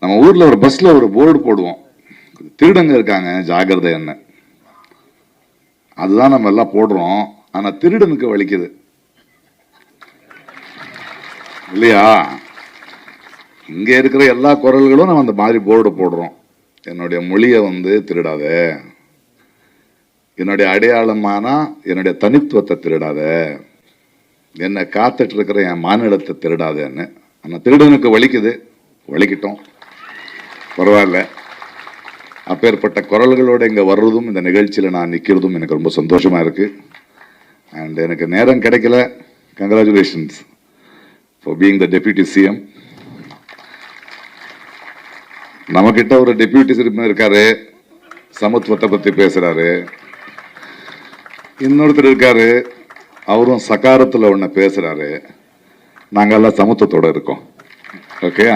நம்ம ஊர்ல ஒரு பஸ்ல ஒரு போர்டு போடுவோம், திருடங்க இருக்காங்க ஜாகிரதை என்ன. அதுதான் நம்ம எல்லாம் போடுறோம். ஆனா திருடனுக்கு வலிக்குது இல்லையா? இங்க இருக்கிற எல்லா குரல்களும் நம்ம அந்த மாதிரி போர்டு போடுறோம். என்னுடைய மொழியை திருடாத, என்னுடைய அடையாளமான என்னுடைய தனித்துவத்தை திருடாத, என்னை காத்துட்டு இருக்கிற என் மாநிலத்தை திருடாதன்னு. ஆனா திருடனுக்கு வலிக்குது, வலிக்கிட்டோம், பரவாயில்ல. அப்பேற்பட்ட குரல்களோட இங்க வர்றதும் இந்த நிகழ்ச்சியில நான் நிக்கிறதும் எனக்கு ரொம்ப சந்தோஷமா இருக்கு. அண்ட் எனக்கு நேரம் கிடைக்கல. Congratulations for being the deputy CM. நம்ம கிட்ட ஒரு டெப்யூட்டி சிஎம் இருக்காரு, சமத்துவத்தை பத்தி பேசுறாரு. இன்னொருத்தர் இருக்காரு, அவரும் சகாரத்துல ஒண்ணு பேசுறாரு. நாங்க எல்லாம் சமத்துவத்தோட இருக்கோம். ஓகே.